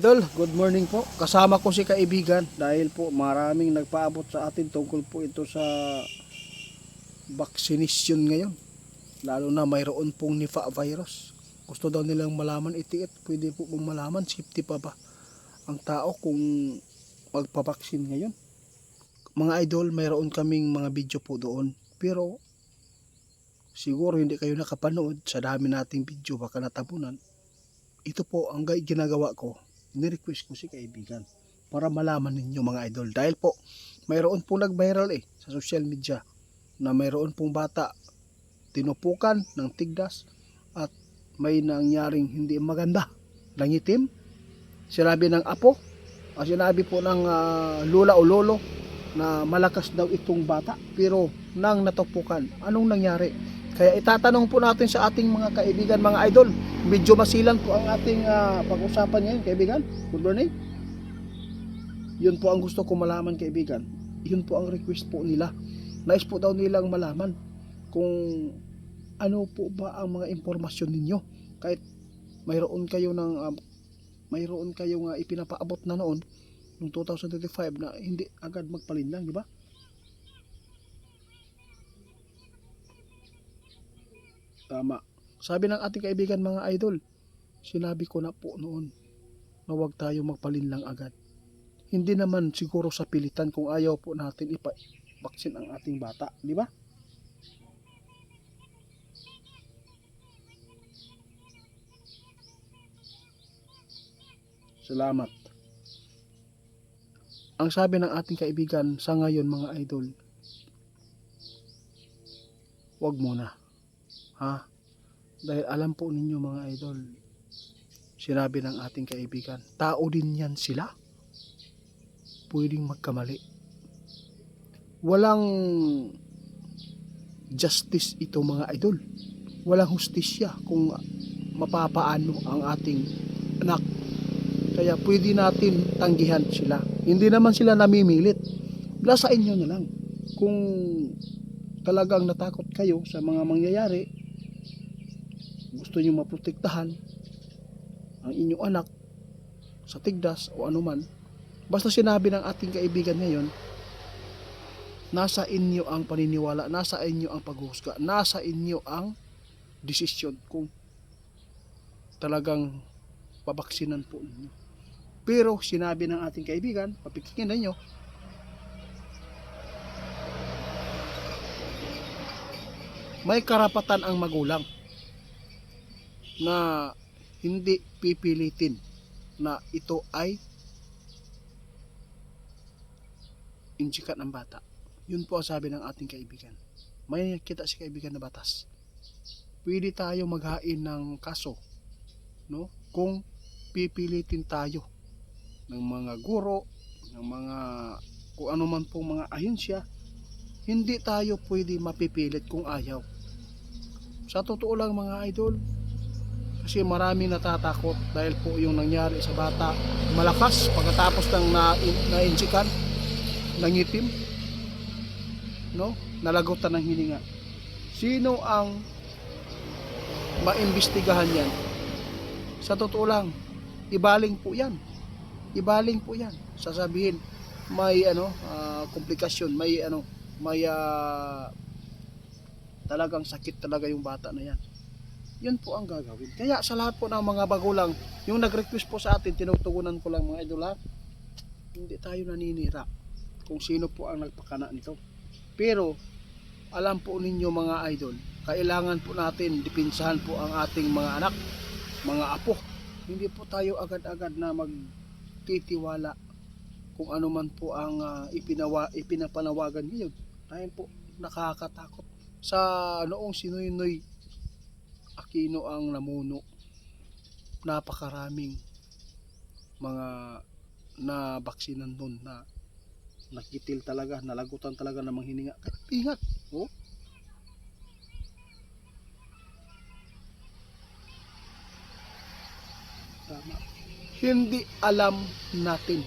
Idol, good morning po. Kasama ko si kaibigan dahil po maraming nagpaabot sa atin tungkol po ito sa vaccination ngayon. Lalo na mayroon pong Nipah virus. Gusto daw nilang malaman itiit. Pwede po bang malaman safety pa ba ang tao kung magpabaksin ngayon? Mga idol, mayroon kaming mga video po doon. Pero siguro hindi kayo nakapanood sa dami nating video, baka natapunan. Ito po ang ginagawa ko. Ni-request ko si kaibigan para malaman ninyo mga idol. Dahil po mayroon pong nag-viral sa social media na mayroon pong bata tinupukan ng tigdas at may nangyaring hindi maganda. Nangitim, sinabi ng apo, sinabi po ng lola o lolo na malakas daw itong bata, pero nang natupukan, anong nangyari? Kaya itatanong po natin sa ating mga kaibigan, mga idol. Medyo masilan po ang ating pag-usapan ngayon, kaibigan. Good morning. Yun po ang gusto ko malaman, kaibigan. Yun po ang request po nila. Nais po daw nilang malaman kung ano po ba ang mga impormasyon ninyo. Kahit mayroon kayo ipinapaabot na noon noong 2025 na hindi agad magpalinlang, di ba? Tama. Sabi ng ating kaibigan, mga idol, sinabi ko na po noon na huwag tayo magpalinlang agad. Hindi naman siguro sa pilitan kung ayaw po natin ipabaksin ang ating bata, di ba? Salamat. Ang sabi ng ating kaibigan sa ngayon, mga idol, huwag muna. Ha? Dahil alam po ninyo, mga idol, sinabi ng ating kaibigan, tao din yan sila. Pwedeng magkamali. Walang justice ito, mga idol. Walang hustisya kung mapapaano ang ating anak. Kaya pwede natin tanggihan sila. Hindi naman sila namimilit. Nasa inyo na lang. Kung talagang natakot kayo sa mga mangyayari, gusto nyo maprotektahan ang inyong anak sa tigdas o anuman, basta sinabi ng ating kaibigan ngayon, nasa inyo ang paniniwala, nasa inyo ang paghuhusga, nasa inyo ang desisyon kung talagang pabaksinan po ninyo. Pero sinabi ng ating kaibigan, papikinggan ninyo, may karapatan ang magulang na hindi pipilitin na ito ay injikan ng bata. Yun po ang sabi ng ating kaibigan. May nakita si kaibigan na batas. Pwede tayo maghain ng kaso, no? Kung pipilitin tayo ng mga guro, ng mga kung ano man pong mga ahensya, hindi tayo pwede mapipilit kung ayaw. Sa totoo lang, mga idol, kasi maraming natatakot dahil po yung nangyari sa bata, malakas pagkatapos ng na-injikan, nangitim, no? Nalagutan ng hininga. Sino ang maimbestigahan yan? Sa totoo lang, ibaling po yan. Ibaling po yan. Sasabihin may komplikasyon, may talagang sakit talaga yung bata na yan. Yun po ang gagawin. Kaya sa lahat po ng mga bagulang, yung nag-request po sa atin, tinutugunan ko lang, mga idol, hindi tayo naninira kung sino po ang nagpakana nito. Pero alam po ninyo, mga idol, kailangan po natin dipinsahan po ang ating mga anak, mga apo. Hindi po tayo agad-agad na magtitiwala kung ano man po ang ipinapanawagan ngayon. Dahil po nakakatakot. Sa noong si Noynoy Aquino ang namuno, napakaraming mga nabaksinan doon na nakitil talaga, nalagutan talaga ng mga hininga. Ingat, oh. Tama. Hindi alam natin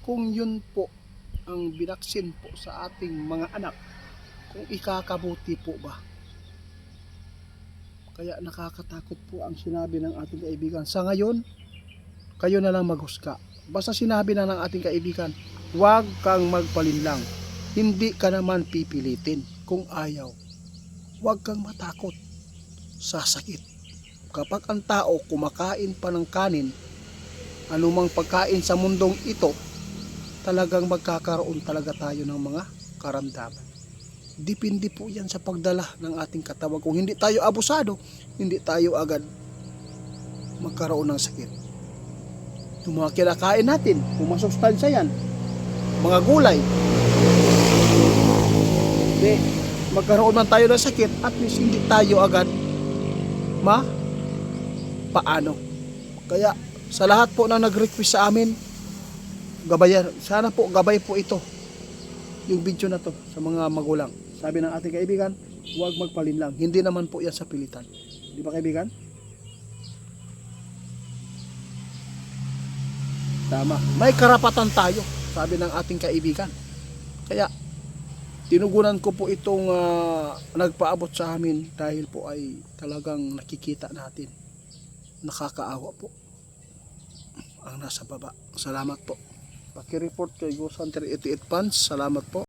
kung yun po ang binaksin po sa ating mga anak, kung ikakabuti po ba. Kaya nakakatakot po ang sinabi ng ating kaibigan. Sa ngayon, kayo na lang maghusga. Basta sinabi na ng ating kaibigan, huwag kang magpalinlang. Hindi ka naman pipilitin kung ayaw. Huwag kang matakot sa sakit. Kapag ang tao kumakain pa ng kanin, anumang pagkain sa mundong ito, talagang magkakaroon talaga tayo ng mga karamdaman. Depende po yan sa pagdala ng ating katawan. Kung hindi tayo abusado, hindi tayo agad magkaroon ng sakit. Yung mga kinakain natin, kung masustansya yan, mga gulay, hindi, magkaroon man tayo ng sakit, at least hindi tayo agad paano. Kaya sa lahat po na nag-request sa amin, gabayan, sana po gabay po ito, yung video na to sa mga magulang. Sabi ng ating kaibigan, huwag magpalinlang. Hindi naman po yan sa pilitan. Di ba kaibigan? Tama. May karapatan tayo, sabi ng ating kaibigan. Kaya tinugunan ko po itong nagpaabot sa amin dahil po ay talagang nakikita natin. Nakakaawa po ang nasa baba. Salamat po. Paki-report kay Ghost Hunter 88 Fans. Salamat po.